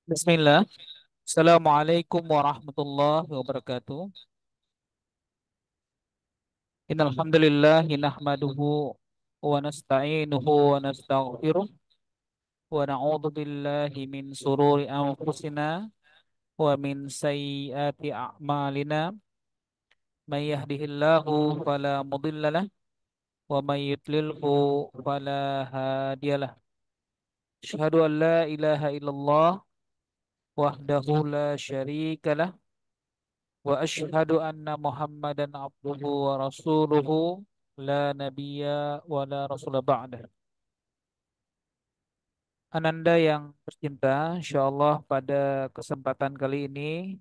Bismillah. Assalamualaikum warahmatullahi wabarakatuh. Innal hamdalillah nahmaduhu wa nasta'inuhu wa nastaghfiruh wa na'udzu billahi min sururi anfusina wa min sayyiati a'malina. May yahdihillahu fala mudhillalah wa may yudlilhu fala hadiyalah. Asyhadu an la ilaha illallah wahdahu la syarikalah wa asyhadu anna Muhammadan abduhu wa rasuluhu la nabiyya wa la rasula ba'dah. Ananda yang tercinta, insyaallah pada kesempatan kali ini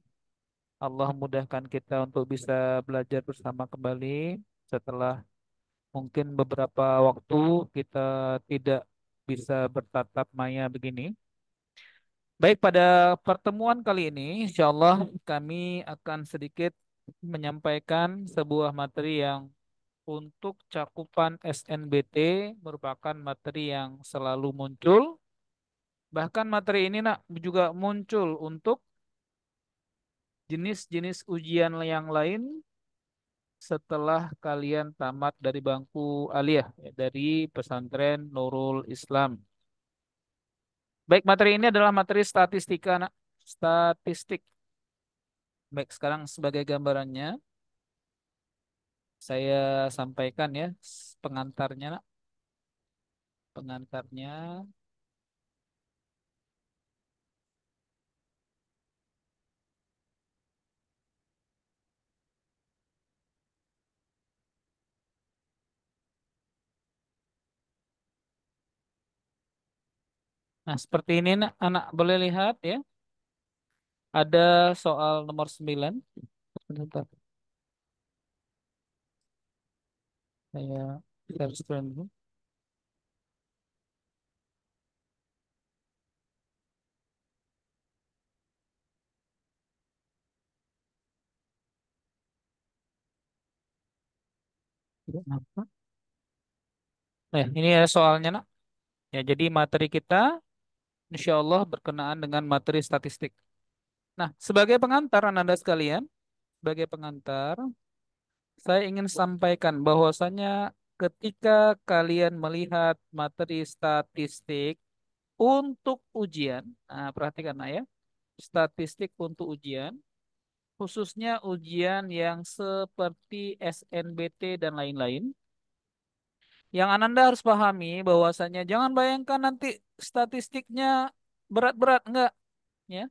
Allah mudahkan kita untuk bisa belajar bersama kembali setelah mungkin beberapa waktu kita tidak bisa bertatap maya begini. Baik, pada pertemuan kali ini, insya Allah kami akan sedikit menyampaikan sebuah materi yang untuk cakupan SNBT merupakan materi yang selalu muncul. Bahkan materi ini nak juga muncul untuk jenis-jenis ujian yang lain setelah kalian tamat dari bangku aliyah, ya, dari pesantren Nurul Islam. Baik, materi ini adalah materi statistika, nak. Statistik. Baik, sekarang sebagai gambarannya saya sampaikan ya pengantarnya, nak. Pengantarnya. Nah, seperti ini nak, anak boleh lihat ya. Ada soal nomor 9. Sebentar, saya share screen dulu. Tidak nampak. Ini ada soalnya nak. Ya, jadi materi kita insya Allah berkenaan dengan materi statistik. Nah, sebagai pengantar Anda sekalian, sebagai pengantar, saya ingin sampaikan bahwasanya ketika kalian melihat materi statistik untuk ujian, nah perhatikan nah ya, statistik untuk ujian, khususnya ujian yang seperti SNBT dan lain-lain, yang Ananda harus pahami bahwasanya jangan bayangkan nanti statistiknya berat-berat, enggak, ya.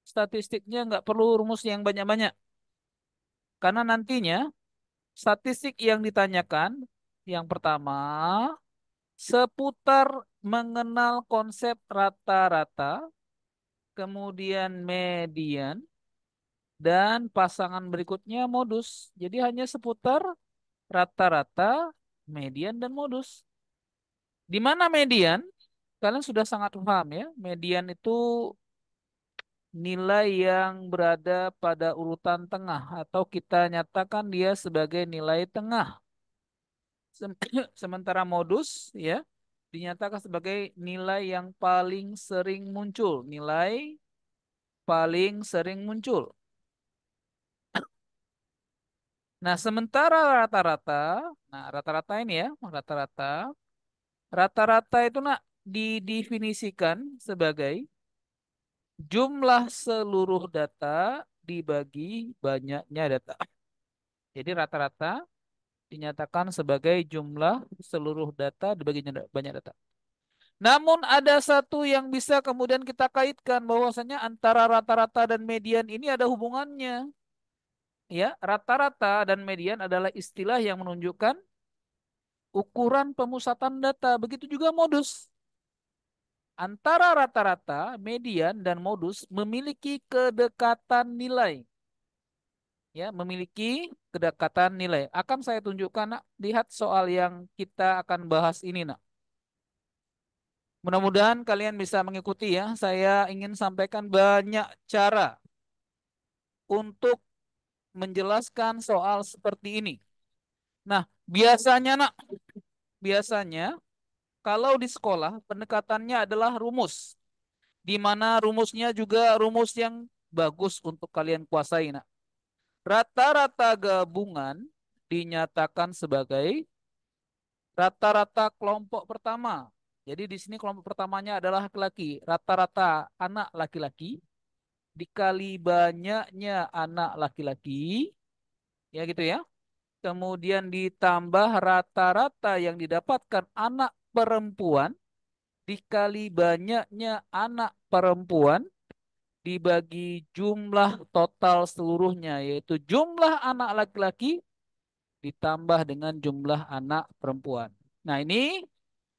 Statistiknya enggak perlu rumus yang banyak-banyak. Karena nantinya statistik yang ditanyakan yang pertama seputar mengenal konsep rata-rata, kemudian median, dan pasangan berikutnya modus. Jadi hanya seputar rata-rata, median, dan modus. Di mana median? Kalian sudah sangat paham ya. Median itu nilai yang berada pada urutan tengah atau kita nyatakan dia sebagai nilai tengah. Sementara modus ya dinyatakan sebagai nilai yang paling sering muncul, nilai paling sering muncul. Nah, sementara rata-rata, nah rata-rata ini ya, rata-rata itu nak didefinisikan sebagai jumlah seluruh data dibagi banyaknya data. Jadi rata-rata dinyatakan sebagai jumlah seluruh data dibagi banyak data. Namun ada satu yang bisa kemudian kita kaitkan bahwasanya antara rata-rata dan median ini ada hubungannya. Ya, rata-rata dan median adalah istilah yang menunjukkan ukuran pemusatan data. Begitu juga modus. Antara rata-rata, median, dan modus memiliki kedekatan nilai. Ya, memiliki kedekatan nilai. Akan saya tunjukkan, nak. Lihat soal yang kita akan bahas ini, nak. Mudah-mudahan kalian bisa mengikuti ya. Saya ingin sampaikan banyak cara untuk menjelaskan soal seperti ini. Nah, biasanya nak, biasanya kalau di sekolah pendekatannya adalah rumus. Di mana rumusnya juga rumus yang bagus untuk kalian kuasai. Nah, rata-rata gabungan dinyatakan sebagai rata-rata kelompok pertama. Jadi di sini kelompok pertamanya adalah laki-laki. Rata-rata anak laki-laki dikali banyaknya anak laki-laki, ya gitu ya. Kemudian ditambah rata-rata yang didapatkan anak perempuan dikali banyaknya anak perempuan dibagi jumlah total seluruhnya, yaitu jumlah anak laki-laki ditambah dengan jumlah anak perempuan. Nah, ini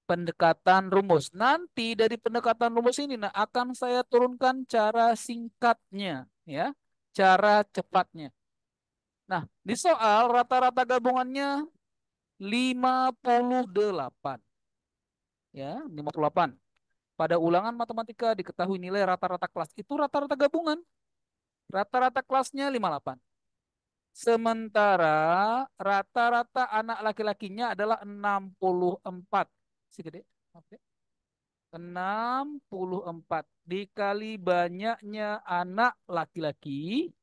pendekatan rumus. Nanti dari pendekatan rumus ini nah, akan saya turunkan cara singkatnya, ya, cara cepatnya. Nah, di soal rata-rata gabungannya 58, ya, 58. Pada ulangan matematika diketahui nilai rata-rata kelas itu rata-rata gabungan. Rata-rata kelasnya 58. Sementara rata-rata anak laki-lakinya adalah 64. Segede. Oke. 64 dikali banyaknya anak laki-laki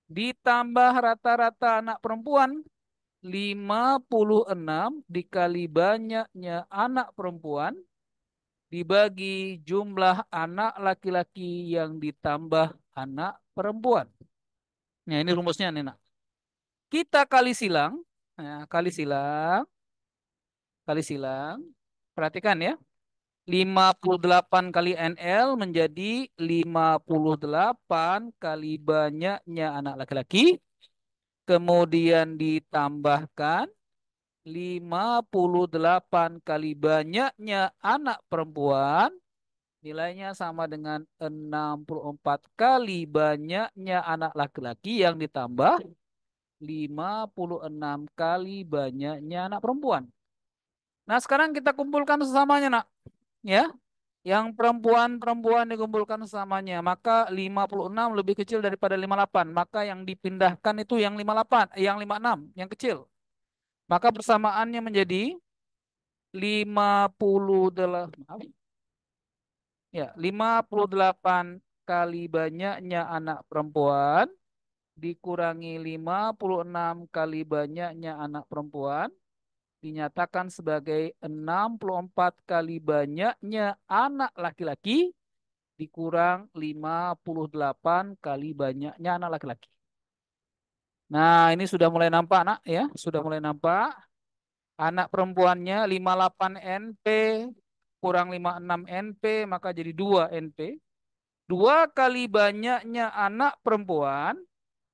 ditambah rata-rata anak perempuan 56 dikali banyaknya anak perempuan dibagi jumlah anak laki-laki yang ditambah anak perempuan. Nah, ini rumusnya nih, Nak. Kita kali silang. Nah, kali silang. Perhatikan ya. 58 kali NL menjadi 58 kali banyaknya anak laki-laki. Kemudian ditambahkan 58 kali banyaknya anak perempuan. Nilainya sama dengan 64 kali banyaknya anak laki-laki yang ditambah 56 kali banyaknya anak perempuan. Nah, sekarang kita kumpulkan sesamanya, Nak. Ya, yang perempuan-perempuan dikumpulkan sesamanya. Maka 56 lebih kecil daripada 58. Maka yang dipindahkan itu yang 58, yang 56, yang kecil. Maka persamaannya menjadi 58, maaf, ya, 58 kali banyaknya anak perempuan dikurangi 56 kali banyaknya anak perempuan dinyatakan sebagai 64 kali banyaknya anak laki-laki dikurang 58 kali banyaknya anak laki-laki. Nah, ini sudah mulai nampak, Nak, ya. Sudah mulai nampak. Anak perempuannya 58 NP kurang 56 NP, maka jadi 2 NP. 2 kali banyaknya anak perempuan,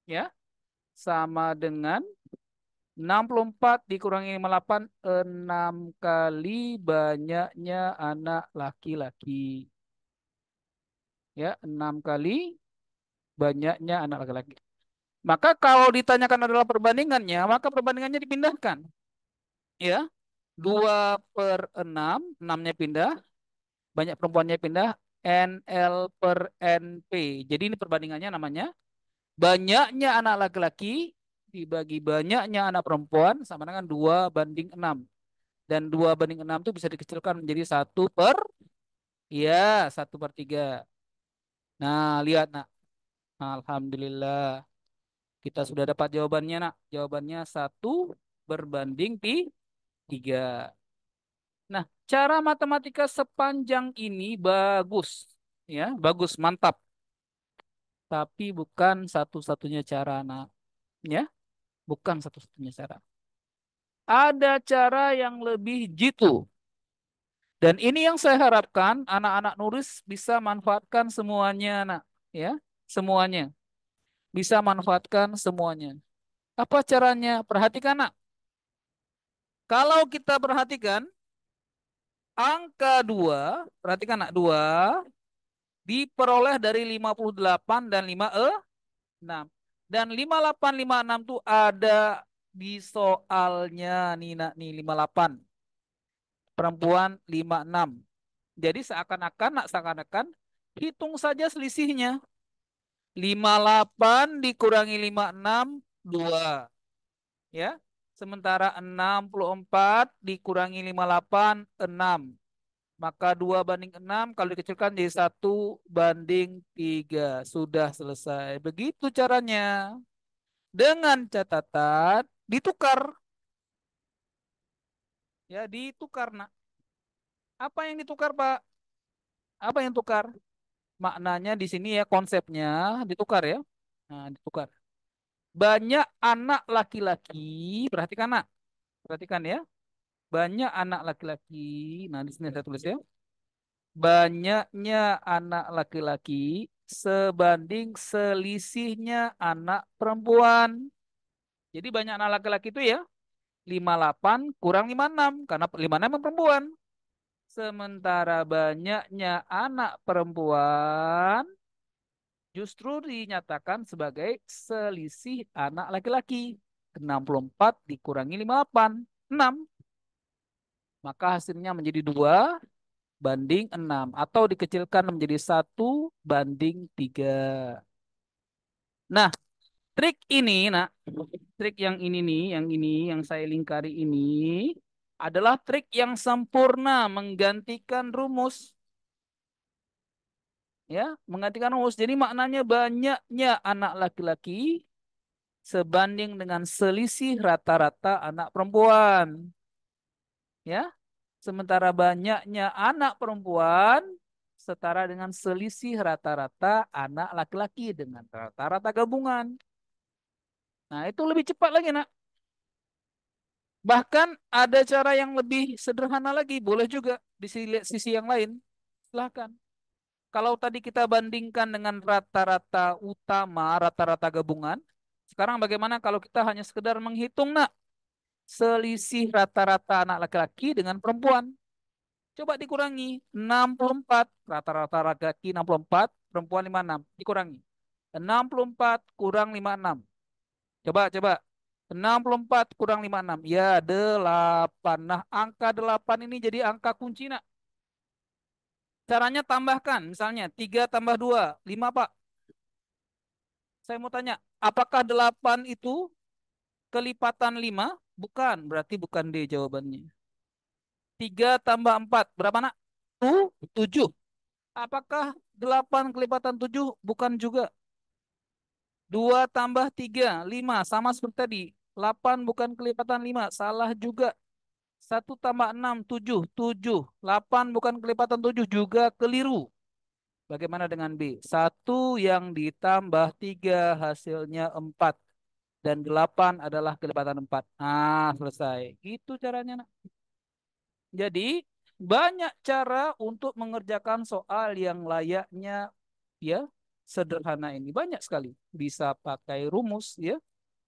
ya, sama dengan 64 dikurangi 58, 6 kali banyaknya anak laki-laki. Ya, 6 kali banyaknya anak laki-laki. Maka kalau ditanyakan adalah perbandingannya, maka perbandingannya dipindahkan. Ya, 2/6, 6-nya pindah, banyak perempuannya pindah, NL per NP. Jadi ini perbandingannya namanya banyaknya anak laki-laki dibagi banyaknya anak perempuan sama dengan 2/6. Dan 2/6 itu bisa dikecilkan menjadi 1/3. Nah, lihat, Nak. Alhamdulillah. Kita sudah dapat jawabannya, Nak. Jawabannya 1/3. Nah, cara matematika sepanjang ini bagus. Ya, bagus, mantap. Tapi bukan satu-satunya cara, Nak. Ya, bukan satu-satunya cara. Ada cara yang lebih jitu. Dan ini yang saya harapkan anak-anak Nuris bisa manfaatkan semuanya, Nak. Ya, semuanya. Bisa manfaatkan semuanya. Apa caranya? Perhatikan, Nak. Kalau kita perhatikan, angka 2, perhatikan, Nak, 2 diperoleh dari 58 dan 56. Dan 5856 itu ada di soalnya nih, Nak, nih 58. Perempuan 56. Jadi seakan-akan, Nak, seakan-akan hitung saja selisihnya. 58 dikurangi 56, 2. Ya. Sementara 64 dikurangi 58, 6. Maka 2 banding 6 kalau dikecilkan jadi 1 banding 3. Sudah selesai. Begitu caranya. Dengan catatan ditukar. Ya, ditukar, nak. Apa yang ditukar, Pak? Apa yang tukar? Maknanya di sini ya konsepnya ditukar ya. Nah, ditukar. Banyak anak laki-laki, perhatikan nak, perhatikan ya. Banyak anak laki-laki. Nah, di sini saya tulis ya. Banyaknya anak laki-laki sebanding selisihnya anak perempuan. Jadi banyak anak laki-laki itu ya 58 kurang 56 karena 56 yang perempuan. Sementara banyaknya anak perempuan justru dinyatakan sebagai selisih anak laki-laki. 64 dikurangi 58, 6. Maka hasilnya menjadi 2 banding 6. Atau dikecilkan menjadi 1 banding 3. Nah, trik ini, nah, trik yang ini nih, yang saya lingkari ini adalah trik yang sempurna menggantikan rumus. Ya, menggantikan rumus. Jadi maknanya banyaknya anak laki-laki sebanding dengan selisih rata-rata anak perempuan. Ya, sementara banyaknya anak perempuan setara dengan selisih rata-rata anak laki-laki dengan rata-rata gabungan. Nah, itu lebih cepat lagi, nak. Bahkan ada cara yang lebih sederhana lagi, boleh juga di sisi yang lain. Silahkan. Kalau tadi kita bandingkan dengan rata-rata utama, rata-rata gabungan, sekarang bagaimana kalau kita hanya sekedar menghitung, nak, selisih rata-rata anak laki-laki dengan perempuan? Coba dikurangi 64, rata-rata laki-laki 64, perempuan 56, dikurangi. 64 kurang 56. Coba. 64 kurang 56. Ya, 8. Nah, angka 8 ini jadi angka kunci, nak. Caranya tambahkan, misalnya 3 tambah 2, 5, Pak. Saya mau tanya, apakah 8 itu kelipatan 5? Bukan, berarti bukan D jawabannya. 3 tambah 4, berapa, nak? 7. Apakah 8 kelipatan 7? Bukan juga. 2 tambah 3, 5. Sama seperti tadi. 8 bukan kelipatan 5, salah juga. 1 tambah 6, 7. 7. 8 bukan kelipatan 7, juga keliru. Bagaimana dengan B? 1 yang ditambah 3 hasilnya 4. Dan 8 adalah kelipatan 4. Nah, selesai. Itu caranya, nak. Jadi, banyak cara untuk mengerjakan soal yang layaknya ya sederhana ini. Banyak sekali. Bisa pakai rumus ya,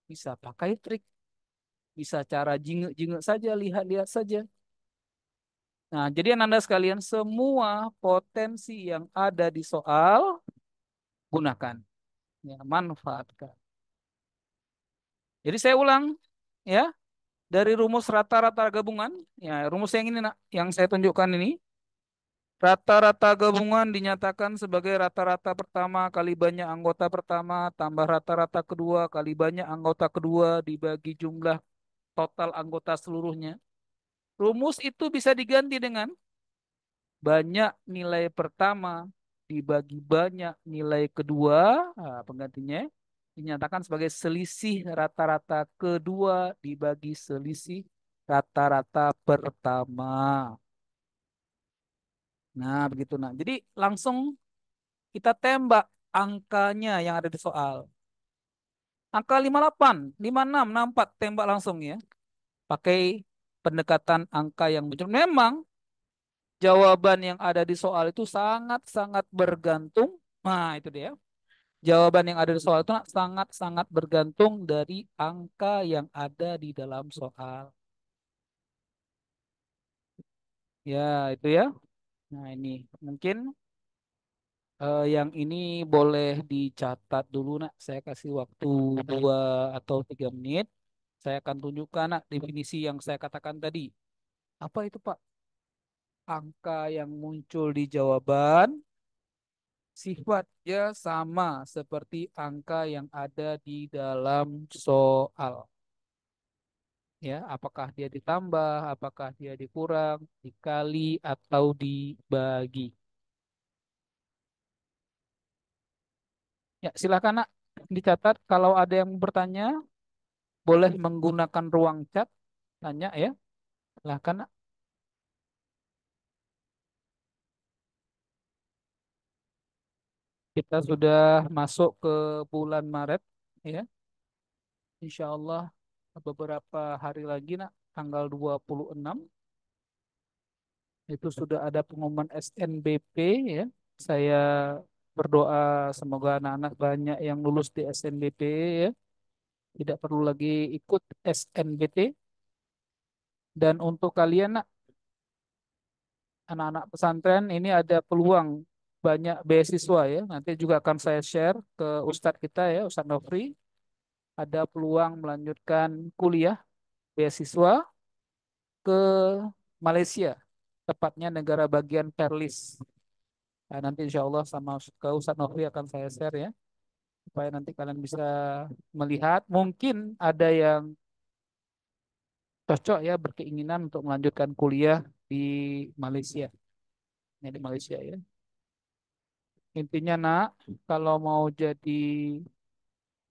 bisa pakai trik, bisa cara jingek-jingek saja, lihat-lihat saja. Nah, jadi Anda sekalian, semua potensi yang ada di soal gunakan, ya, manfaatkan. Jadi saya ulang ya, dari rumus rata-rata gabungan, ya rumus yang ini, nak, yang saya tunjukkan ini. Rata-rata gabungan dinyatakan sebagai rata-rata pertama kali banyak anggota pertama tambah rata-rata kedua kali banyak anggota kedua dibagi jumlah total anggota seluruhnya. Rumus itu bisa diganti dengan banyak nilai pertama dibagi banyak nilai kedua. Nah, penggantinya dinyatakan sebagai selisih rata-rata kedua dibagi selisih rata-rata pertama. Nah, begitu, nah. Jadi langsung kita tembak angkanya yang ada di soal. Angka 58, 56, 64, tembak langsung ya. Pakai pendekatan angka yang betul. Memang jawaban yang ada di soal itu sangat-sangat bergantung. Nah, itu dia. Jawaban yang ada di soal itu sangat-sangat bergantung dari angka yang ada di dalam soal. Ya, itu ya. Nah, ini mungkin yang ini boleh dicatat dulu, nak. Saya kasih waktu 2 atau 3 menit. Saya akan tunjukkan, nak, definisi yang saya katakan tadi. Apa itu, Pak? Angka yang muncul di jawaban sifatnya sama seperti angka yang ada di dalam soal. Ya, apakah dia ditambah, apakah dia dikurang, dikali atau dibagi. Ya, silakan nak dicatat kalau ada yang bertanya, boleh menggunakan ruang chat, tanya ya. Silakan nak. Kita sudah masuk ke bulan Maret ya. Insya Allah beberapa hari lagi nak, tanggal 26 itu sudah ada pengumuman SNBP ya. Saya berdoa semoga anak-anak banyak yang lulus di SNBP ya. Tidak perlu lagi ikut SNBT. Dan untuk kalian nak, anak-anak pesantren ini ada peluang banyak beasiswa ya. Nanti juga akan saya share ke Ustadz kita ya, Ustadz Nofri. Ada peluang melanjutkan kuliah beasiswa ke Malaysia, tepatnya negara bagian Perlis. Nah, nanti insya Allah sama ke Ustadz Nofri akan saya share ya, supaya nanti kalian bisa melihat. Mungkin ada yang cocok ya, berkeinginan untuk melanjutkan kuliah di Malaysia. Ya, di Malaysia ya. Intinya nak, kalau mau jadi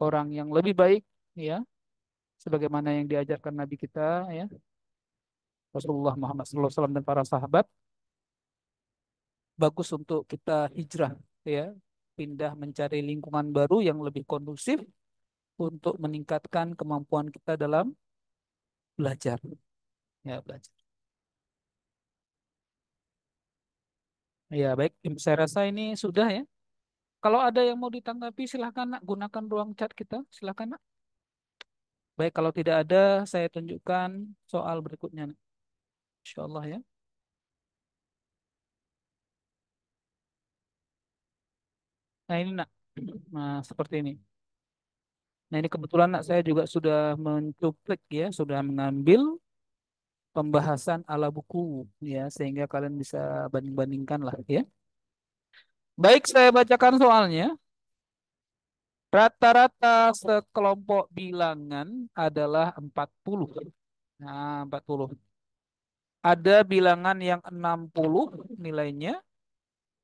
orang yang lebih baik ya, sebagaimana yang diajarkan Nabi kita ya, Rasulullah Muhammad SAW dan para sahabat, bagus untuk kita hijrah ya, pindah mencari lingkungan baru yang lebih kondusif untuk meningkatkan kemampuan kita dalam belajar ya, belajar. Ya baik, saya rasa ini sudah ya. Kalau ada yang mau ditanggapi silahkan nak, gunakan ruang chat kita, silahkan nak. Baik, kalau tidak ada saya tunjukkan soal berikutnya nak. Insya Allah ya. Nah ini nak, nah seperti ini. Nah ini kebetulan nak, saya juga sudah mencuplik ya, sudah mengambil pembahasan ala buku ya, sehingga kalian bisa banding-bandingkan lah ya. Baik, saya bacakan soalnya. Rata-rata sekelompok bilangan adalah 40. Nah, 40. Ada bilangan yang 60 nilainya,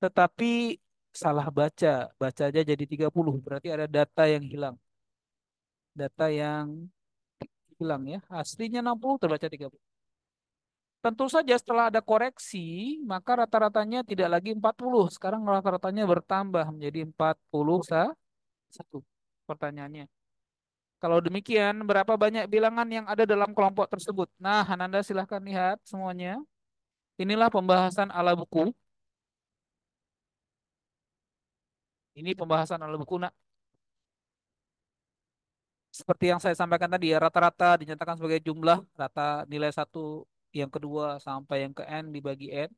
tetapi salah baca. Baca aja jadi 30. Berarti ada data yang hilang. Data yang hilang ya. Aslinya 60 terbaca 30. Tentu saja setelah ada koreksi, maka rata-ratanya tidak lagi 40. Sekarang rata-ratanya bertambah menjadi 41. Pertanyaannya. Kalau demikian, berapa banyak bilangan yang ada dalam kelompok tersebut? Nah, Ananda silahkan lihat semuanya. Inilah pembahasan ala buku. Ini pembahasan ala buku, nak. Seperti yang saya sampaikan tadi ya, rata-rata dinyatakan sebagai jumlah, rata nilai satu, yang kedua sampai yang ke N dibagi N,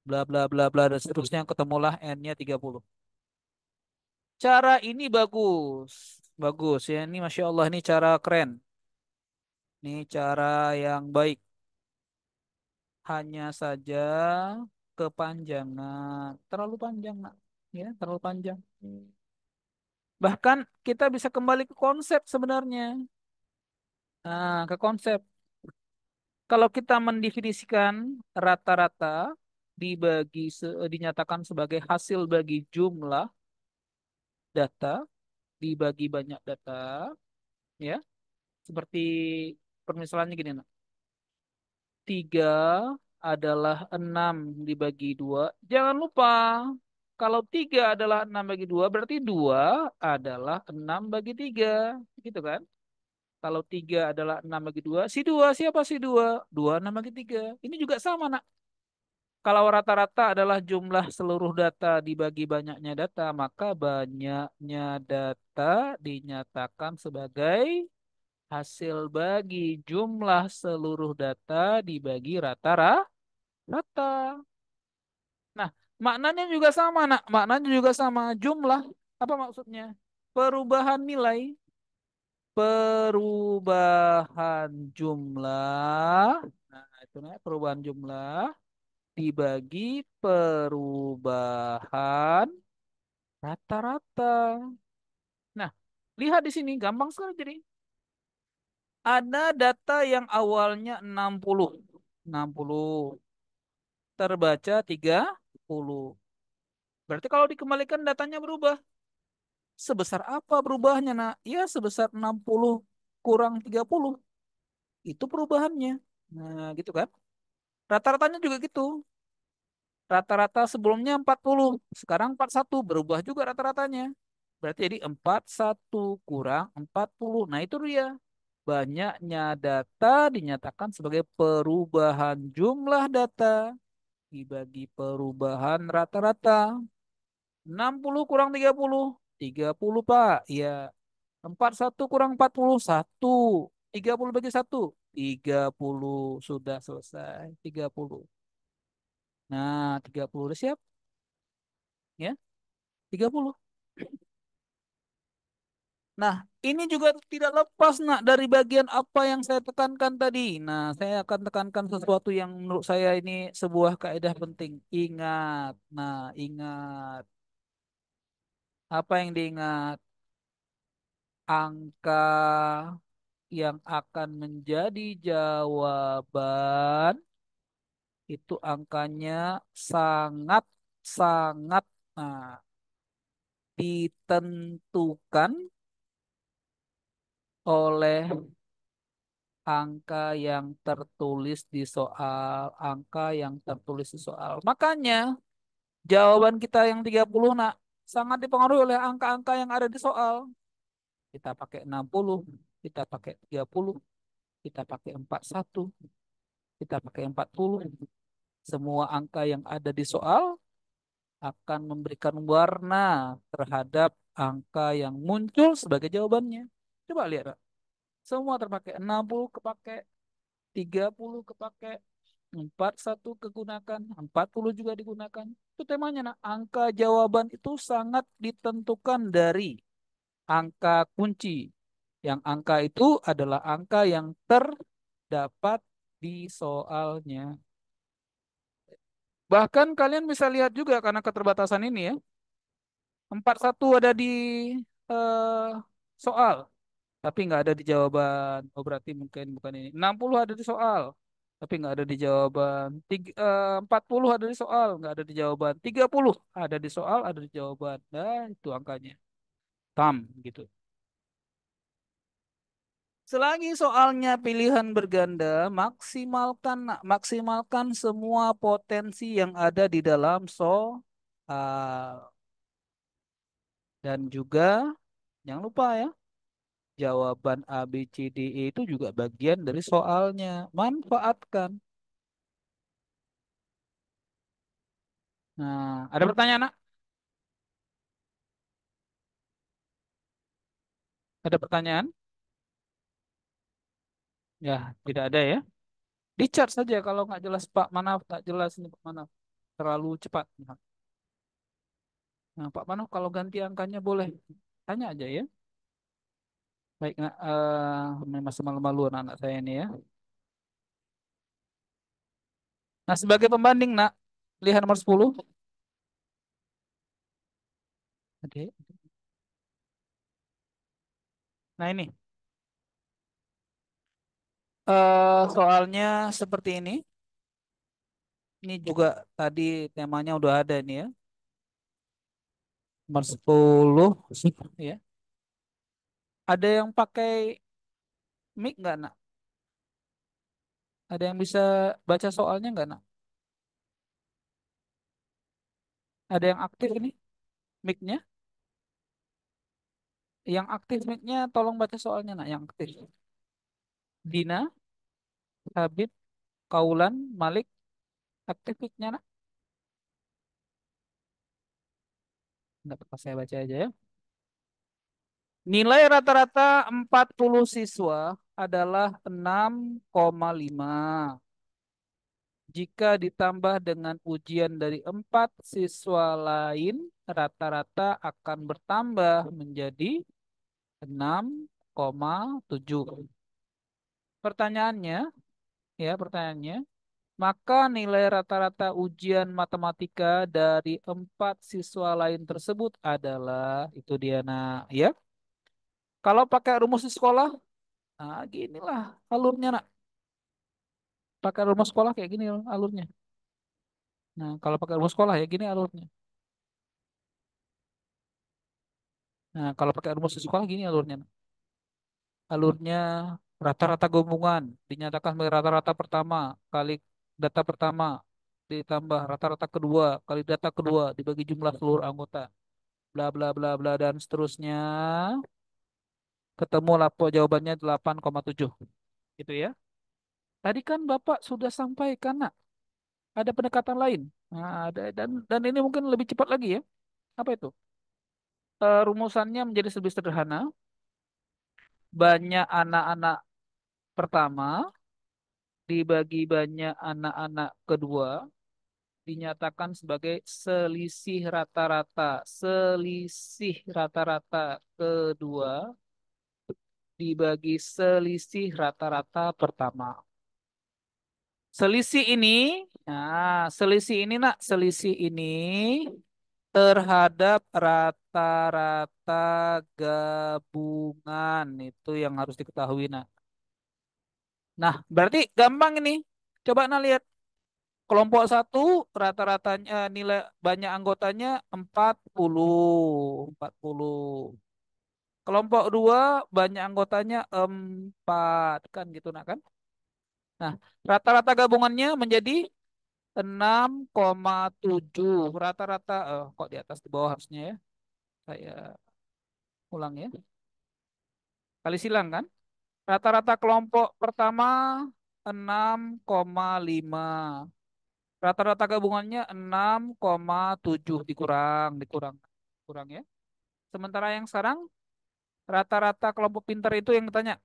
bla bla bla bla, dan seterusnya ketemulah N-nya 30. Cara ini bagus. Bagus ya, ini Masya Allah, ini cara keren. Ini cara yang baik. Hanya saja kepanjangan. Terlalu panjang, nak. Ya, terlalu panjang. Bahkan kita bisa kembali ke konsep sebenarnya. Nah, ke konsep. Kalau kita mendefinisikan rata-rata dinyatakan sebagai hasil bagi jumlah data dibagi banyak data, ya. Seperti permisalannya gini, nak. 3 adalah 6 dibagi 2. Jangan lupa, kalau 3 adalah 6 bagi 2, berarti 2 adalah 6 bagi 3. Gitu kan? Kalau 3 adalah 6 bagi 2, si 2 siapa si 2? 2 6 bagi 3. Ini juga sama, nak. Kalau rata-rata adalah jumlah seluruh data dibagi banyaknya data, maka banyaknya data dinyatakan sebagai hasil bagi jumlah seluruh data dibagi rata-rata. Nah, maknanya juga sama, nak. Maknanya juga sama. Jumlah, apa maksudnya? Perubahan nilai. Perubahan jumlah. Nah, itu nah, perubahan jumlah dibagi perubahan rata-rata. Nah, lihat di sini gampang sekali jadi. Ada data yang awalnya 60, 60 terbaca 30. Berarti kalau dikembalikan datanya berubah. Sebesar apa berubahnya, nak? Ya, sebesar 60 kurang 30. Itu perubahannya. Nah, gitu kan? Rata-ratanya juga gitu. Rata-rata sebelumnya 40, sekarang 41, berubah juga rata-ratanya. Berarti jadi 41 kurang 40. Nah, itu dia. Banyaknya data dinyatakan sebagai perubahan jumlah data dibagi perubahan rata-rata. 60 kurang 30. 30, Pak. Iya. 41 kurang 40. 1. 30 bagi 1. 30. Sudah selesai. 30. Nah, 30 udah siap? Ya, 30. Nah, ini juga tidak lepas, nak, dari bagian apa yang saya tekankan tadi. Nah, saya akan tekankan sesuatu yang menurut saya ini sebuah kaidah penting. Ingat. Nah, ingat. Apa yang diingat? Angka yang akan menjadi jawaban itu angkanya sangat sangat, nah, ditentukan oleh angka yang tertulis di soal, angka yang tertulis di soal. Makanya jawaban kita yang 30, nak, sangat dipengaruhi oleh angka-angka yang ada di soal. Kita pakai 60, kita pakai 30, kita pakai 41, kita pakai 40. Semua angka yang ada di soal akan memberikan warna terhadap angka yang muncul sebagai jawabannya. Coba lihat, Pak. Semua terpakai. 60 kepakai, 30 kepakai, 41 kegunakan, 40 juga digunakan. Itu temanya, nah. Angka jawaban itu sangat ditentukan dari angka kunci. Yang angka itu adalah angka yang terdapat di soalnya. Bahkan kalian bisa lihat juga karena keterbatasan ini, ya. 41 ada di eh, soal, tapi nggak ada di jawaban. Oh, berarti mungkin bukan ini. 60 ada di soal, tapi nggak ada di jawaban. 40 ada di soal, nggak ada di jawaban. 30 ada di soal, ada di jawaban. Nah, itu angkanya. Tam, gitu. Selagi soalnya pilihan berganda, maksimalkan, nak, maksimalkan semua potensi yang ada di dalam soal. Dan juga jangan lupa, ya, jawaban A, B, C, D, E itu juga bagian dari soalnya. Manfaatkan. Nah, ada pertanyaan, nak? Ada pertanyaan? Ya, tidak ada, ya. Di chat saja kalau nggak jelas, Pak Manaf, nggak jelas ini Pak Manaf. Terlalu cepat. Nah, Pak Manaf kalau ganti angkanya boleh. Tanya aja, ya. Baik, nak. Masih malu-malu anak-anak saya ini, ya. Nah, sebagai pembanding, nak, lihat nomor 10. Oke. Nah, ini. Soalnya seperti ini. Ini juga tadi temanya udah ada nih, ya. Nomor 10, ya. Ada yang pakai mic nggak, nak? Ada yang bisa baca soalnya nggak, nak? Ada yang aktif ini mic-nya? Yang aktif mic-nya tolong baca soalnya, nak, yang aktif. Dina, Habib, Kaulan, Malik, aktif mic-nya, nak? Nggak apa, saya baca aja, ya. Nilai rata-rata 40 siswa adalah 6,5. Jika ditambah dengan ujian dari 4 siswa lain, rata-rata akan bertambah menjadi 6,7. Pertanyaannya, ya, pertanyaannya, maka nilai rata-rata ujian matematika dari 4 siswa lain tersebut adalah, itu dia, nak, ya. Kalau pakai rumus di sekolah, Nah, ginilah alurnya nak. Pakai rumus sekolah kayak gini alurnya. Nah, kalau pakai rumus sekolah ya gini alurnya. Nah, kalau pakai rumus sekolah gini alurnya. Alurnya rata-rata gabungan dinyatakan sebagai rata-rata pertama kali data pertama ditambah rata-rata kedua kali data kedua dibagi jumlah seluruh anggota bla bla bla bla dan seterusnya ketemu lapo jawabannya 8,7 gitu ya. Tadi kan Bapak sudah sampaikan nak, ada pendekatan lain. Nah, ada dan ini mungkin lebih cepat lagi ya. Apa itu? Rumusannya menjadi lebih sederhana. Banyak anak-anak pertama dibagi banyak anak-anak kedua dinyatakan sebagai selisih rata-rata. Selisih rata-rata kedua dibagi selisih rata-rata pertama. Selisih ini, selisih ini nak, selisih ini terhadap rata-rata gabungan itu yang harus diketahui nak. Nah, berarti gampang ini. Coba nak lihat kelompok satu rata-ratanya nilai banyak anggotanya 40. Kelompok dua banyak anggotanya 4 kan gitu nak kan. Nah, rata-rata gabungannya menjadi 6,7. Rata-rata kok di atas di bawah harusnya ya. Saya ulang ya. Kali silang kan. Rata-rata kelompok pertama 6,5. Rata-rata gabungannya 6,7 dikurang, dikurang, kurang ya. Sementara yang sekarang rata-rata kelompok pintar itu yang ditanya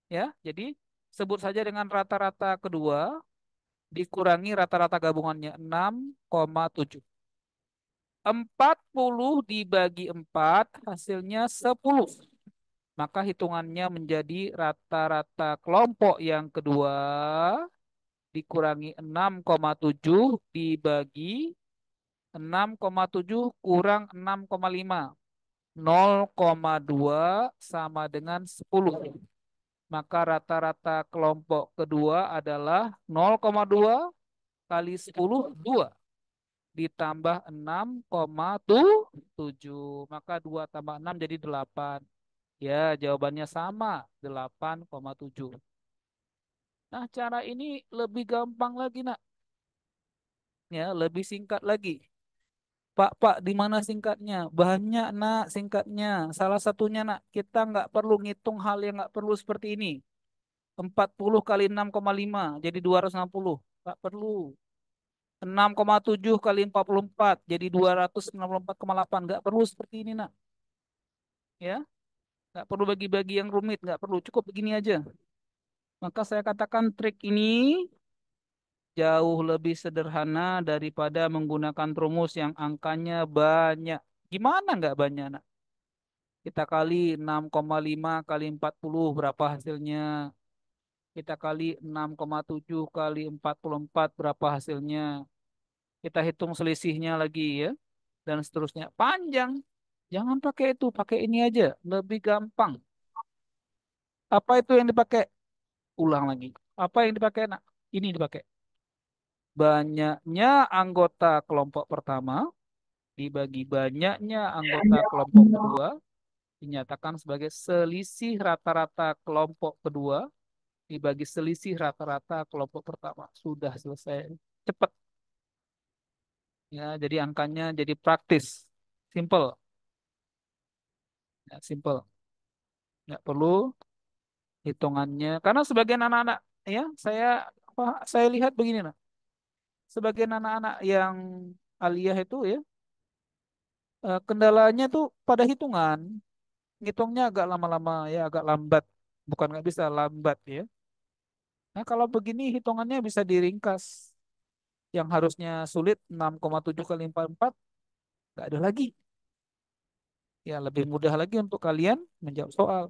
ya. Jadi sebut saja dengan rata-rata kedua dikurangi rata-rata gabungannya 6,7. 40 dibagi 4 hasilnya 10. Maka hitungannya menjadi rata-rata kelompok yang kedua dikurangi 6,7 dibagi 6,7 kurang 6,5. 0,2 sama dengan 10. Maka rata-rata kelompok kedua adalah 0,2 kali 10, 2. Ditambah 6,7. Maka 2 tambah 6 jadi 8. Ya, jawabannya sama, 8,7. Nah, cara ini lebih gampang lagi, nak. Ya, lebih singkat lagi. Pak, di mana singkatnya? Banyak, nak, singkatnya. Salah satunya, nak, kita nggak perlu ngitung hal yang nggak perlu seperti ini. 40 kali 6,5 jadi 260. Nggak perlu. 6,7 kali 44 jadi 264,8. Nggak perlu seperti ini, nak. Ya, nggak perlu bagi-bagi yang rumit, nggak perlu. Cukup begini aja. Maka saya katakan trik ini jauh lebih sederhana daripada menggunakan rumus yang angkanya banyak. Gimana nggak banyak, nak? Kita kali 6,5 kali 40 berapa hasilnya? Kita kali 6,7 kali 44 berapa hasilnya? Kita hitung selisihnya lagi ya. Dan seterusnya. Panjang. Jangan pakai itu, pakai ini aja. Lebih gampang. Apa itu yang dipakai? Ulang lagi. Apa yang dipakai, nak? Ini dipakai. Banyaknya anggota kelompok pertama dibagi banyaknya anggota kelompok kedua dinyatakan sebagai selisih rata-rata kelompok kedua dibagi selisih rata-rata kelompok pertama. Sudah selesai. Cepat. Ya, jadi angkanya jadi praktis. Simple. Ya, simple. Nggak perlu hitungannya. Karena sebagian anak-anak, ya, saya lihat begini, nah. Sebagian anak-anak yang aliyah itu ya, kendalanya tuh pada hitungan. Ngitungnya agak lama-lama ya, agak lambat. Bukan nggak bisa, lambat ya. Nah, kalau begini hitungannya bisa diringkas. Yang harusnya sulit 6,7 kali 44 nggak ada lagi. Ya, lebih mudah lagi untuk kalian menjawab soal.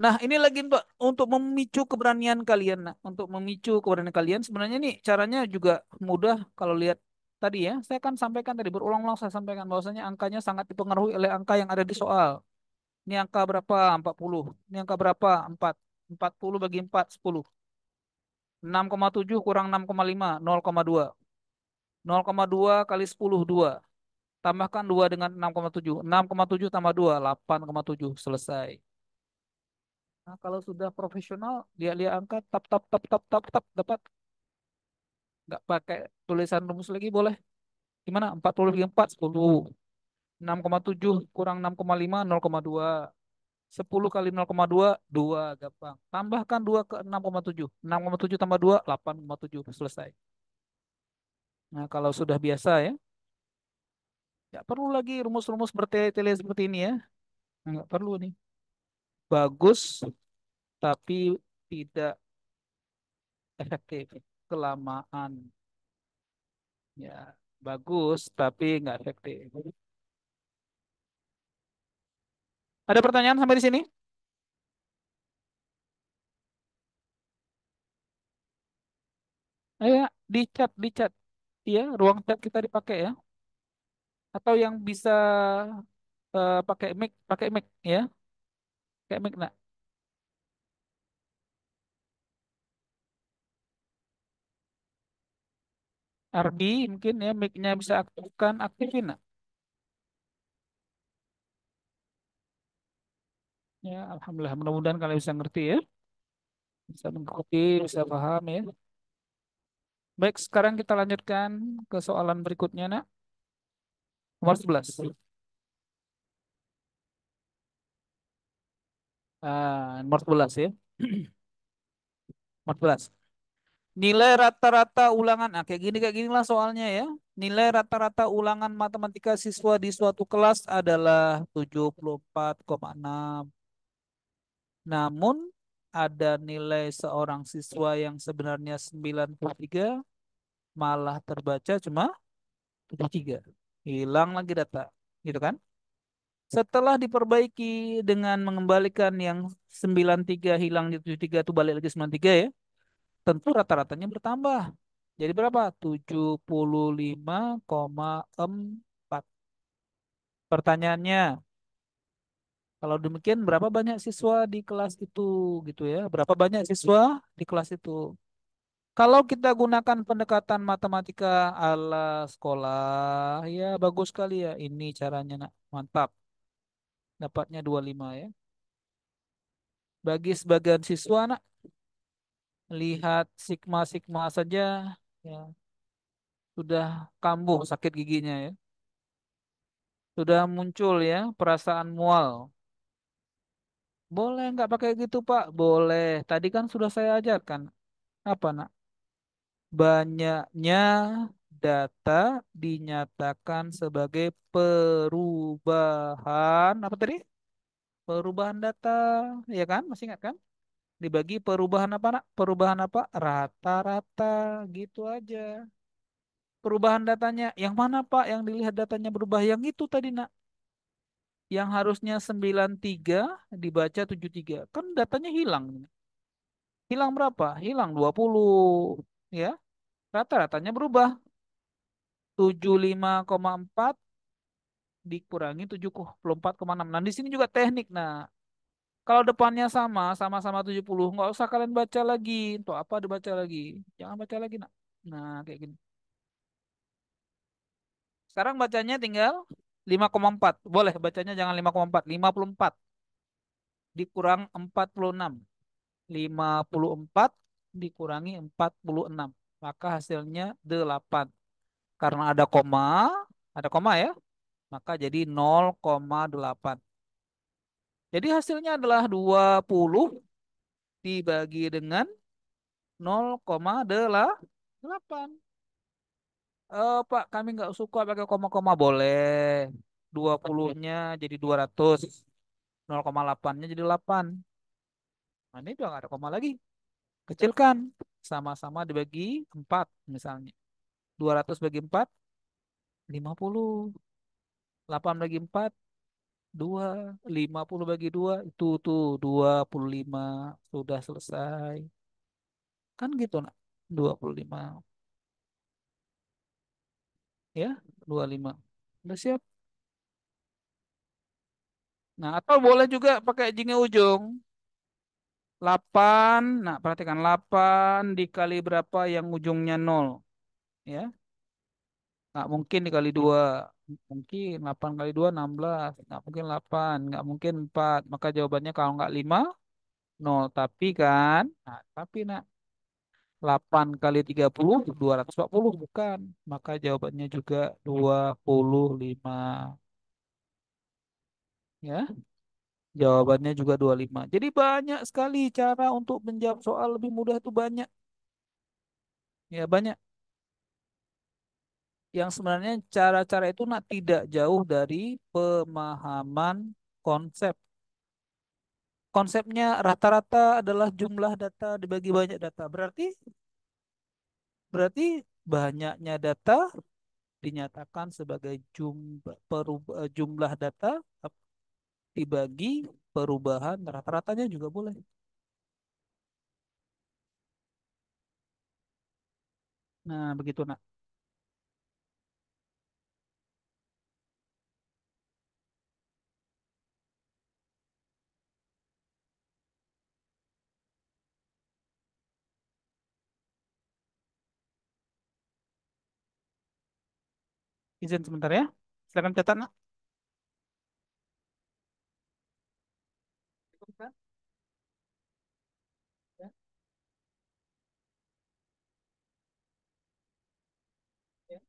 Nah, ini lagi Mbak untuk memicu keberanian kalian. Nah, untuk memicu keberanian kalian sebenarnya nih caranya juga mudah kalau lihat tadi ya. Saya kan sampaikan tadi berulang-ulang saya sampaikan bahwasanya angkanya sangat dipengaruhi oleh angka yang ada di soal. Ini angka berapa? 40. Ini angka berapa? 4. 40 bagi 4, 10. 6,7 kurang 6,5, 0,2. 0,2 kali 10, 2. Tambahkan 2 dengan 6,7. 6,7 tambah 2, 8,7. Selesai. Nah, kalau sudah profesional, dia lihat angka, tap, tap, tap, tap, tap, tap, dapat. Nggak pakai tulisan rumus lagi, boleh. Gimana? 40 bagi 4, 10. 6,7 kurang 6,5, 0,2. 10 kali 0,2, 2. Gampang. Tambahkan 2 ke 6,7. 6,7 tambah 2, 8,7. Selesai. Nah, kalau sudah biasa ya, nggak perlu lagi rumus-rumus bertele-tele seperti ini ya. Nggak perlu nih. Bagus, tapi tidak efektif. Kelamaan. Ya, bagus, tapi nggak efektif. Ada pertanyaan sampai di sini? Ayo, di chat. Iya, ruang chat kita dipakai ya. Atau yang bisa pakai mic ya. Pakai mic, nak. Ardi mungkin ya mic-nya bisa aktifkan, aktifin, nak. Ya, alhamdulillah. Mudah-mudahan kalian bisa ngerti ya. Bisa mengikuti, bisa paham ya. Baik, sekarang kita lanjutkan ke soalan berikutnya, nak. Nomor 11. Nomor 11 ya. Nomor 11. Nilai rata-rata ulangan. Nah, kayak gini lah soalnya ya. Nilai rata-rata ulangan matematika siswa di suatu kelas adalah 74,6. Namun ada nilai seorang siswa yang sebenarnya 93 malah terbaca cuma 73. Hilang lagi data. Gitu kan? Setelah diperbaiki dengan mengembalikan yang 93 hilang di 73 itu balik lagi 93 ya. Tentu rata-ratanya bertambah. Jadi berapa? 75,4. Pertanyaannya, kalau demikian berapa banyak siswa di kelas itu gitu ya? Berapa banyak siswa di kelas itu? Kalau kita gunakan pendekatan matematika ala sekolah, ya bagus sekali ya. Ini caranya, nak. Mantap. Dapatnya 25 ya. Bagi sebagian siswa, nak, lihat sigma-sigma saja ya sudah kambuh sakit giginya ya. Sudah muncul ya perasaan mual. Boleh nggak pakai gitu, Pak? Boleh. Tadi kan sudah saya ajarkan. Apa, nak? Banyaknya data dinyatakan sebagai perubahan apa tadi? Perubahan data, ya kan? Masih ingat kan? Dibagi perubahan apa, nak? Perubahan apa? Rata-rata, gitu aja. Perubahan datanya, yang mana Pak? Yang dilihat datanya berubah yang itu tadi, nak. Yang harusnya 93 dibaca 73. Kan datanya hilang. Hilang berapa? Hilang 20. Ya, rata-ratanya berubah. 75,4 dikurangi 74,6. Nah, di sini juga teknik. Nah, kalau depannya sama-sama 70, nggak usah kalian baca lagi. Untuk apa dibaca lagi? Jangan baca lagi, nak. Nah, kayak gini. Sekarang bacanya tinggal 5,4. Boleh bacanya jangan 5,4, 54 dikurang 46. 54 dikurangi 46. Maka hasilnya 8. Karena ada koma ya, maka jadi 0,8. Jadi hasilnya adalah 20 dibagi dengan 0,8. Pak, kami nggak suka pakai koma-koma. Boleh. 20-nya jadi 200. 0,8-nya jadi 8. Nah, ini udah nggak ada koma lagi. Kecilkan. Sama-sama dibagi 4 misalnya. 200 bagi 4, 50. 8 bagi 4, 2. 50 bagi 2, itu tuh 25. Sudah selesai. Kan gitu, nak. 25. Ya, 25. Udah siap? Nah, atau boleh juga pakai jingga ujung. 8. Nah, perhatikan 8 dikali berapa yang ujungnya nol, ya. Nggak mungkin dikali 2. Mungkin 8 kali 2 16. Nggak mungkin 8. Nggak mungkin 4. Maka jawabannya kalau nggak 5 nol. Tapi kan, nah, tapi nak 8 kali 30 240 bukan. Maka jawabannya juga 25. Ya, jawabannya juga 25. Jadi banyak sekali cara untuk menjawab soal lebih mudah itu banyak. Ya, banyak. Yang sebenarnya cara-cara itu nak tidak jauh dari pemahaman konsep. Konsepnya rata-rata adalah jumlah data dibagi banyak data. Berarti banyaknya data dinyatakan sebagai jumlah data dibagi perubahan rata-ratanya juga boleh. Nah, begitu nak. Izin sebentar ya. Silakan catat nak. Ya, ya.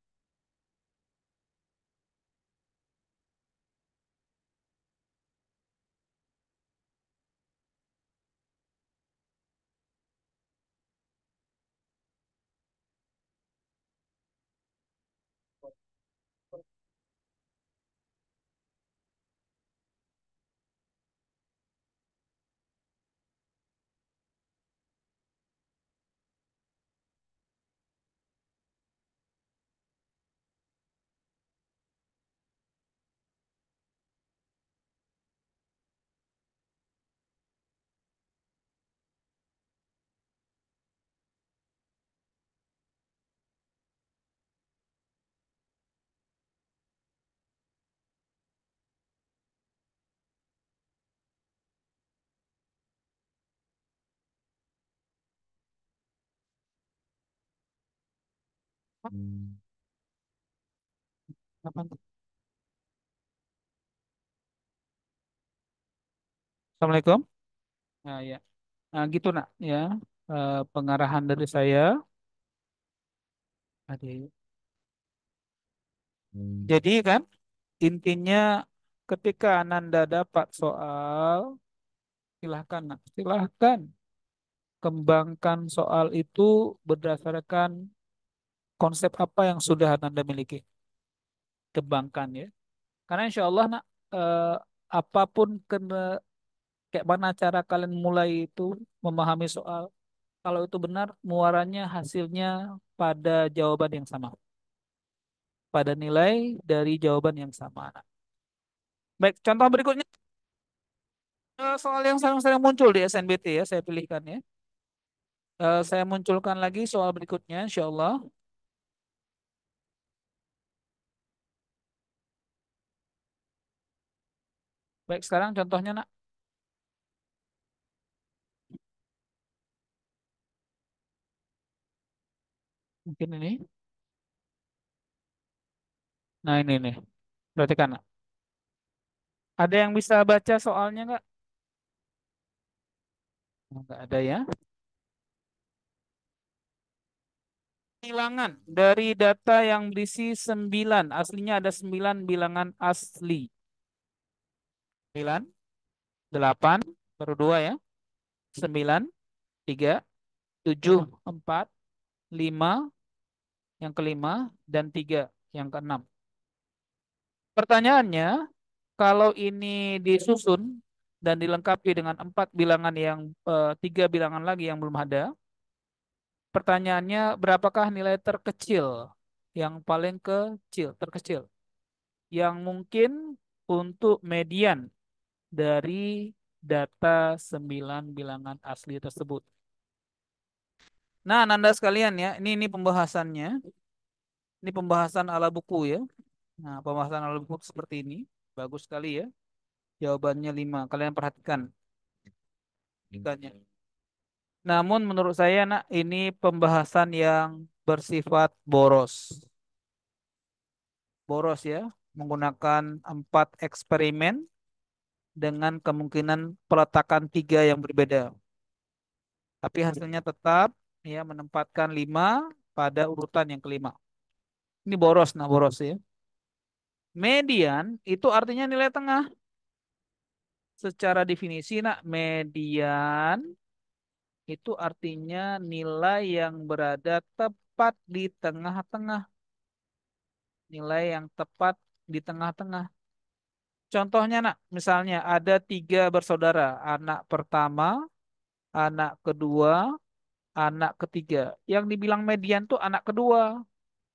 Kapan? Assalamualaikum. Nah, ya. Nah, gitu nak ya. Pengarahan dari saya. Adik. Jadi kan intinya ketika Ananda dapat soal, silahkan nak, silahkan kembangkan soal itu berdasarkan konsep apa yang sudah Ananda miliki. Kembangkan ya. Karena insya Allah nak, eh, apapun kayak mana cara kalian mulai itu memahami soal, kalau itu benar, muaranya hasilnya pada jawaban yang sama, pada nilai dari jawaban yang sama. Nah, baik, contoh berikutnya soal yang sering-sering muncul di SNBT ya, saya pilihkan ya. Saya munculkan lagi soal berikutnya, insya Allah. Baik, sekarang contohnya nak, mungkin ini. Nah ini nih, perhatikan nak. Ada yang bisa baca soalnya nggak? Nggak ada ya. Bilangan dari data yang berisi 9, aslinya ada 9 bilangan asli. 9, 8, baru 2 ya. 9, 3, 7, 4, 5, yang kelima, dan 3, yang keenam. Pertanyaannya, kalau ini disusun dan dilengkapi dengan 4 bilangan yang 3 bilangan lagi yang belum ada, pertanyaannya berapakah nilai terkecil, yang paling kecil, terkecil, yang mungkin untuk median dari data 9 bilangan asli tersebut. Nah, Nanda sekalian ya, ini pembahasannya. Ini pembahasan ala buku ya. Nah, pembahasan ala buku seperti ini. Bagus sekali ya. Jawabannya 5. Kalian perhatikan tiganya. Namun menurut saya nak ini pembahasan yang bersifat boros. Boros ya, menggunakan 4 eksperimen dengan kemungkinan peletakan 3 yang berbeda. Tapi hasilnya tetap ya menempatkan 5 pada urutan yang kelima. Ini boros, nah boros ya. Median itu artinya nilai tengah. Secara definisi nak median itu artinya nilai yang berada tepat di tengah-tengah. Nilai yang tepat di tengah-tengah. Contohnya nak, misalnya ada 3 bersaudara. Anak pertama, anak kedua, anak ketiga. Yang dibilang median tuh anak kedua.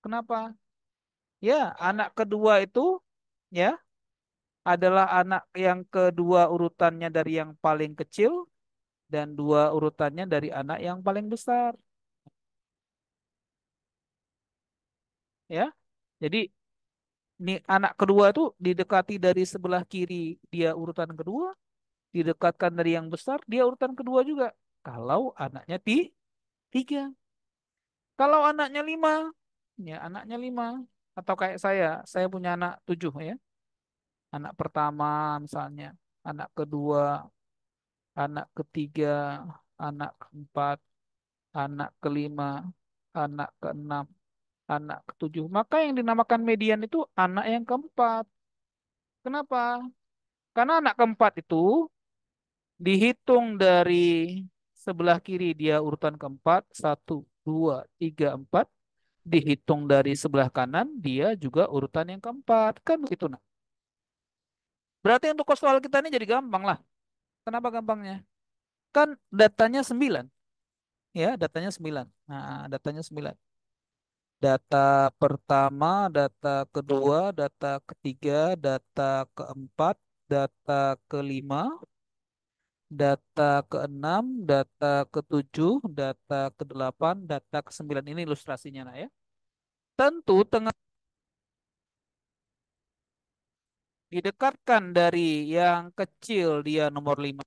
Kenapa? Ya, anak kedua itu ya adalah anak yang kedua urutannya dari yang paling kecil dan dua urutannya dari anak yang paling besar. Ya, jadi nih anak kedua itu didekati dari sebelah kiri dia urutan kedua, didekatkan dari yang besar dia urutan kedua juga. Kalau anaknya tiga, kalau anaknya lima, ya anaknya lima. Atau kayak saya punya anak 7 ya. Anak pertama misalnya, anak kedua, anak ketiga, anak keempat, anak kelima, anak keenam, anak ketujuh. Maka yang dinamakan median itu anak yang keempat. Kenapa? Karena anak keempat itu dihitung dari sebelah kiri dia urutan keempat, satu, dua, tiga, empat. Dihitung dari sebelah kanan dia juga urutan yang keempat. Kan begitu nah. Berarti untuk soal kita ini jadi gampang lah. Kenapa gampangnya? Kan datanya 9. Ya, datanya 9. Nah, datanya 9. Data pertama, data kedua, data ketiga, data keempat, data kelima, data keenam, data ketujuh, data kedelapan, data kesembilan. Ini ilustrasinya nak ya. Tentu tengah didekatkan dari yang kecil dia nomor 5.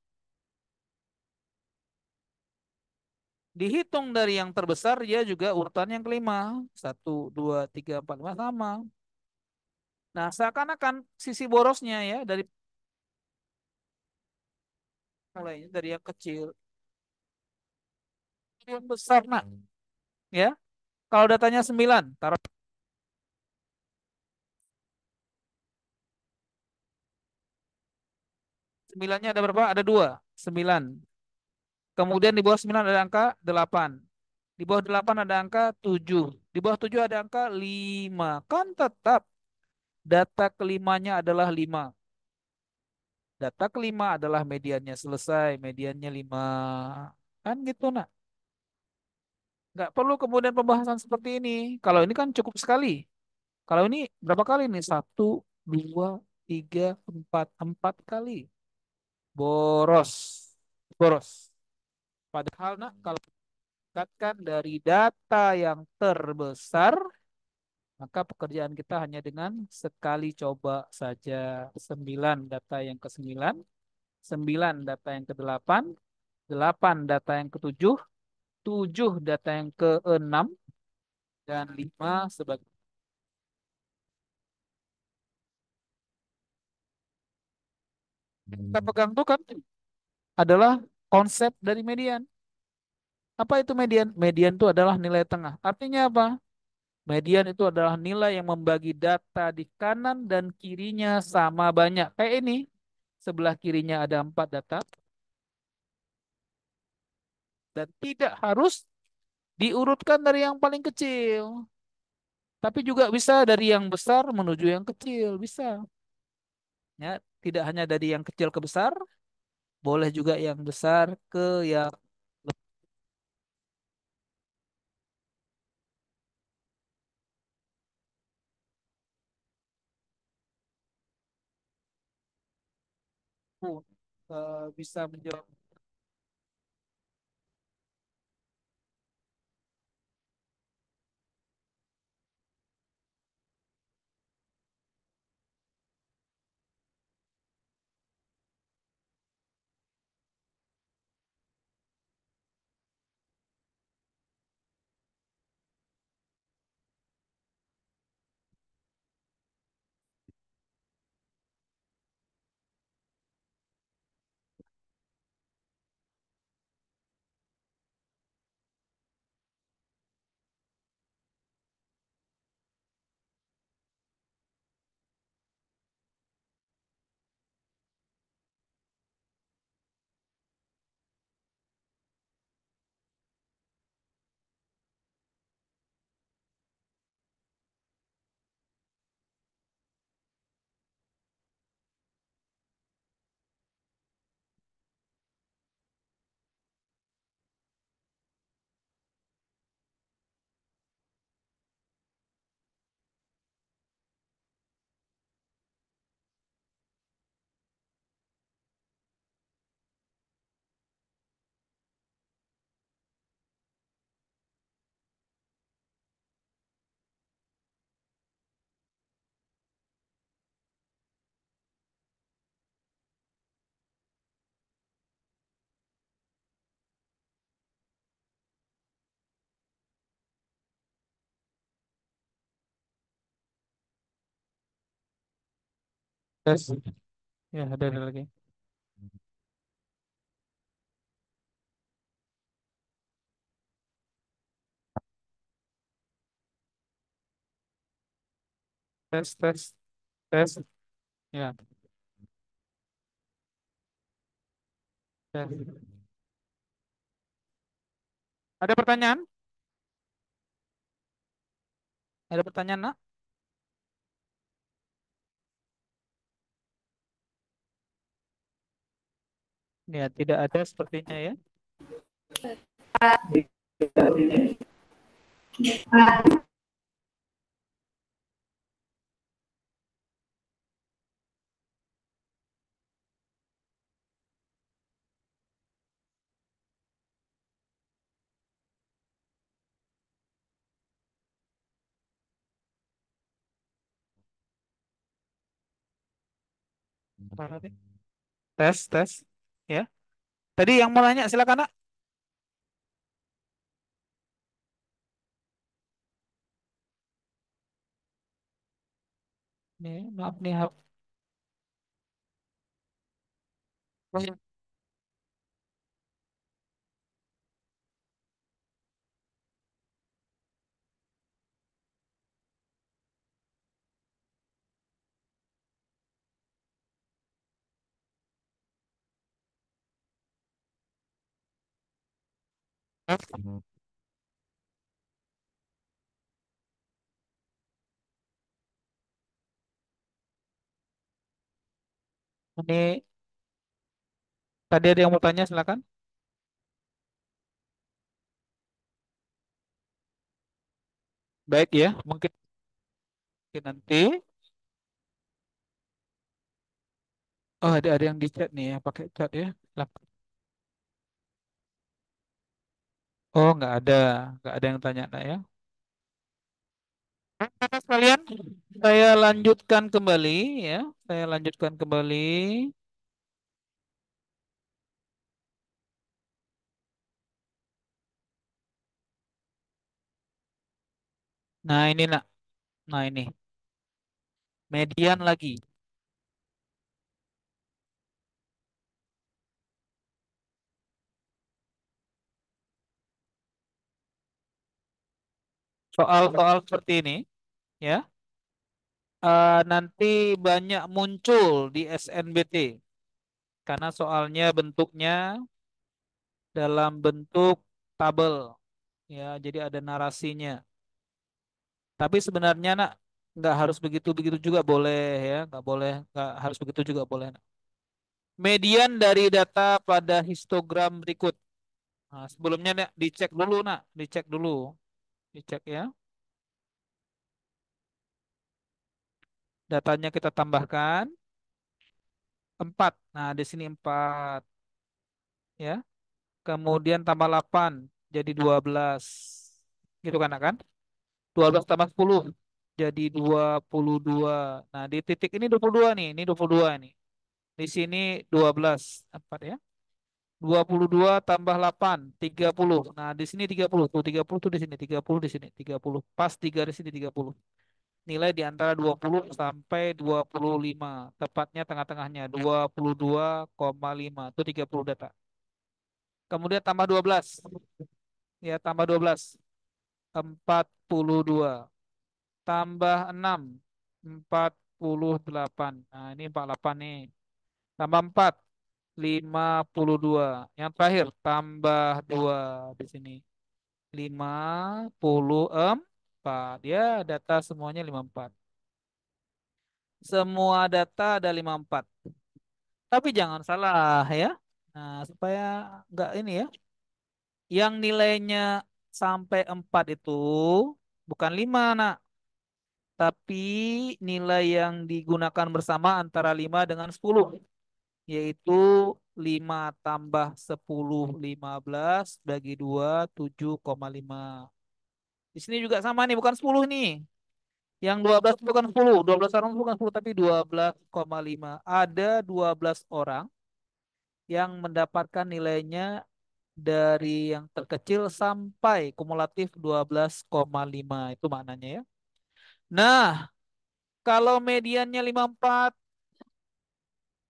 Dihitung dari yang terbesar dia juga urutan yang kelima. Satu, dua, tiga, empat, lima sama. Nah, seakan-akan sisi borosnya ya dari mulainya dari yang kecil yang besar nak ya. Kalau datanya 9 taruh 9-nya ada berapa? Ada 2. 9. Kemudian di bawah 9 ada angka 8. Di bawah 8 ada angka 7. Di bawah 7 ada angka 5. Kan tetap data kelimanya adalah 5. Data kelima adalah mediannya selesai. Mediannya 5. Kan gitu nak. Nggak perlu kemudian pembahasan seperti ini. Kalau ini kan cukup sekali. Kalau ini berapa kali nih? Satu, dua, tiga, empat. 4 kali. Boros. Boros. Padahal nak kalau dikatakan dari data yang terbesar, maka pekerjaan kita hanya dengan sekali coba saja. 9 data yang ke-9, 9 data yang ke-8, 8 data yang ke-7, 7 data yang ke-6, dan 5 sebagai kita pegang tuh kan adalah konsep dari median. Apa itu median? Median itu adalah nilai tengah. Artinya apa? Median itu adalah nilai yang membagi data di kanan dan kirinya sama banyak. Kayak ini, sebelah kirinya ada 4 data dan tidak harus diurutkan dari yang paling kecil. Tapi juga bisa dari yang besar menuju yang kecil, bisa. Ya, tidak hanya dari yang kecil ke besar, boleh juga yang besar ke yang lebih bisa menjawab. Tes. Ya, ada lagi. Tes, tes, tes. Ya, tes. Ada pertanyaan? Ada pertanyaan, nak? Ya, tidak ada sepertinya ya. Apa tadi? Tes, tes. Ya. Tadi yang mau nanya silakan, nak. Nih, maaf nih. Ini tadi ada yang mau tanya silakan. Baik ya, mungkin nanti. Oh, ada yang di chat nih ya, pakai chat ya. Silakan. Oh, nggak ada yang tanya, nak ya. Nah, sekalian, saya lanjutkan kembali ya. Saya lanjutkan kembali. Nah, ini nak. Nah, ini median lagi. Soal-soal seperti ini ya. Nanti banyak muncul di SNBT karena soalnya bentuknya dalam bentuk tabel ya. Jadi ada narasinya. Tapi sebenarnya nak nggak harus begitu-begitu juga boleh ya. Nggak harus begitu juga boleh. Nak. Median dari data pada histogram berikut. Nah, sebelumnya nak dicek dulu nak, dicek dulu, dicek ya. Datanya kita tambahkan 4. Nah, di sini 4 ya. Kemudian tambah 8 jadi 12. Gitu kan, nak, kan? 12 tambah 10 jadi 22. Nah, di titik ini 22 nih, ini 22 nih. Di sini 12, 4 ya. 22 tambah 8 30. Nah, di sini 30. Tuh 30 tuh di sini, 30 di sini, 30. Pas 3 di sini 30. Nilai di antara 20 sampai 25. Tepatnya tengah-tengahnya 22,5. Itu 30 data. Kemudian tambah 12. Ya, tambah 12. 42. Tambah 6. 48. Nah, ini 48 nih. Tambah 4. 52. Yang terakhir tambah 2 di sini. 54. Ya, data semuanya 54. Semua data ada 54. Tapi jangan salah ya. Nah, supaya nggak ini ya. Yang nilainya sampai 4 itu bukan 5 nak. Tapi nilai yang digunakan bersama antara 5 dengan 10. Yaitu 5 tambah 10, 15 bagi 2, 7,5. Di sini juga sama nih, bukan 10 nih. Yang 12 bukan 10, 12 orang bukan 10 tapi 12,5. Ada 12 orang yang mendapatkan nilainya dari yang terkecil sampai kumulatif 12,5 itu maknanya ya. Nah, kalau mediannya 54,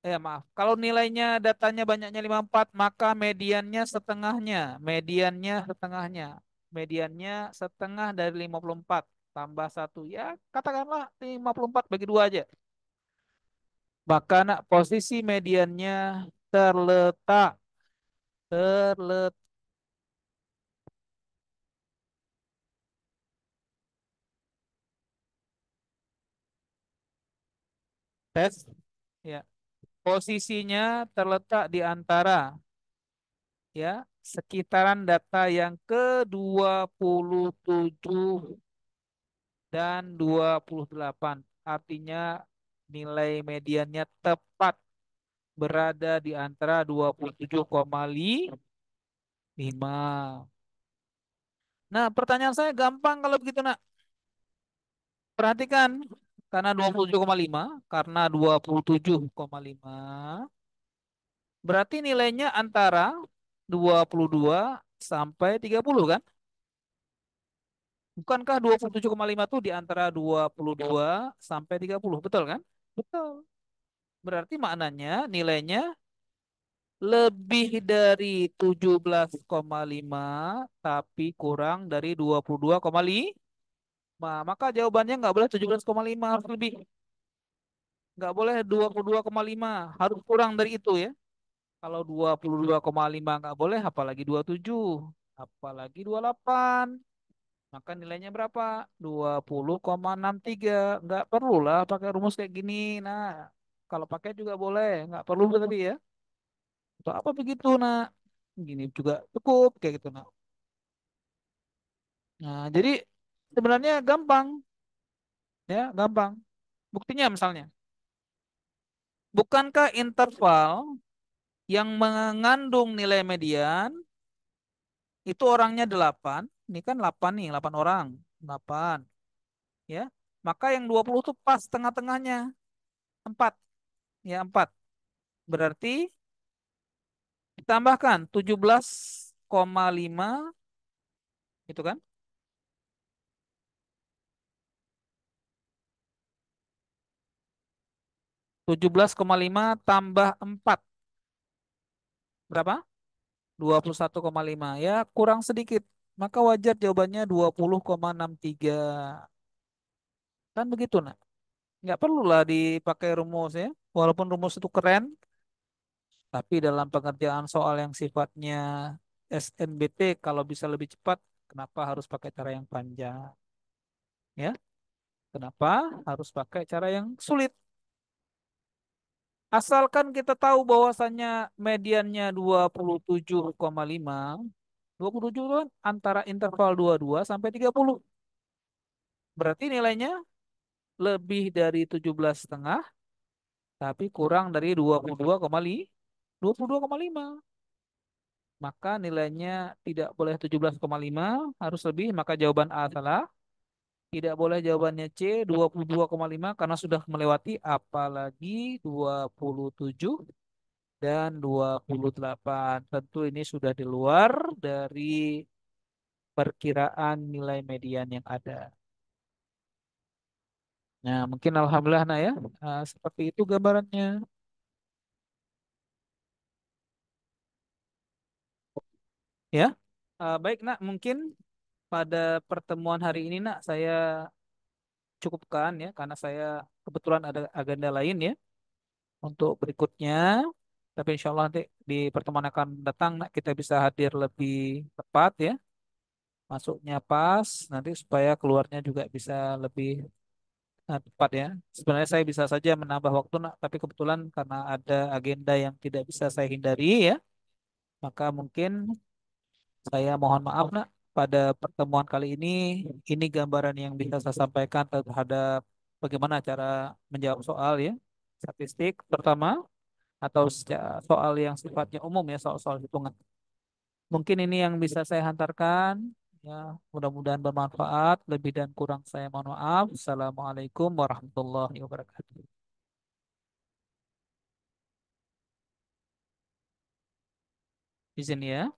Maaf. Kalau nilainya datanya banyaknya 54, maka mediannya setengahnya. Mediannya setengahnya. Mediannya setengah dari 54 tambah satu. Ya, katakanlah 54 bagi 2 aja. Maka nak posisi mediannya terletak terletak tes ya. Posisinya terletak di antara ya sekitaran data yang ke-27 dan 28. Artinya nilai mediannya tepat berada di antara 27,5. Nah, pertanyaan saya gampang kalau begitu, Nak. Perhatikan, karena 27,5, karena 27,5, berarti nilainya antara 22 sampai 30 kan? Bukankah 27,5 itu di antara 22 sampai 30, betul kan? Betul. Berarti maknanya nilainya lebih dari 17,5 tapi kurang dari 22,5. Maka jawabannya nggak boleh 17,5, harus lebih. Nggak boleh 22,5, harus kurang dari itu ya. Kalau 22,5 nggak boleh, apalagi 27, apalagi 28. Maka nilainya berapa? 20,63. Nggak perlulah pakai rumus kayak gini. Nah, kalau pakai juga boleh, nggak perlu tadi ya. Atau apa begitu, nak? Gini juga cukup kayak gitu, nak. Nah, jadi sebenarnya gampang, ya, gampang. Buktinya misalnya, bukankah interval yang mengandung nilai median itu orangnya 8? Ini kan 8 nih, 8 orang. 8, ya. Maka yang 20 itu pas tengah-tengahnya, 4. Ya, 4. Berarti ditambahkan 17,5 itu kan? 17,5 tambah 4 berapa? 21,5. Ya, kurang sedikit. Maka wajar jawabannya 20,63. Kan begitu, nah. Nggak perlulah dipakai rumus ya. Walaupun rumus itu keren, tapi dalam pengerjaan soal yang sifatnya SNBT, kalau bisa lebih cepat, kenapa harus pakai cara yang panjang? Ya, kenapa harus pakai cara yang sulit? Asalkan kita tahu bahwasannya mediannya 27,5. 27 kan antara interval 22 sampai 30. Berarti nilainya lebih dari 17,5 tapi kurang dari 22,5. 22,5. Maka nilainya tidak boleh 17,5, harus lebih, maka jawaban A salah. Tidak boleh jawabannya C 22,5 karena sudah melewati, apalagi 27 dan 28. Tentu ini sudah di luar dari perkiraan nilai median yang ada. Nah, mungkin alhamdulillah, nah ya, seperti itu gambarannya. Ya, baik, nak, mungkin pada pertemuan hari ini, nak, saya cukupkan ya karena saya kebetulan ada agenda lain ya untuk berikutnya. Tapi insya Allah nanti di pertemuan akan datang, nak, kita bisa hadir lebih tepat ya, masuknya pas nanti supaya keluarnya juga bisa lebih tepat ya. Sebenarnya saya bisa saja menambah waktu, nak, tapi kebetulan karena ada agenda yang tidak bisa saya hindari ya, maka mungkin saya mohon maaf, nak, pada pertemuan kali ini gambaran yang bisa saya sampaikan terhadap bagaimana cara menjawab soal ya, statistik pertama, atau soal yang sifatnya umum ya, soal-soal hitungan. Mungkin ini yang bisa saya hantarkan ya, mudah-mudahan bermanfaat. Lebih dan kurang saya mohon maaf. Assalamualaikum warahmatullahi wabarakatuh. Izin ya.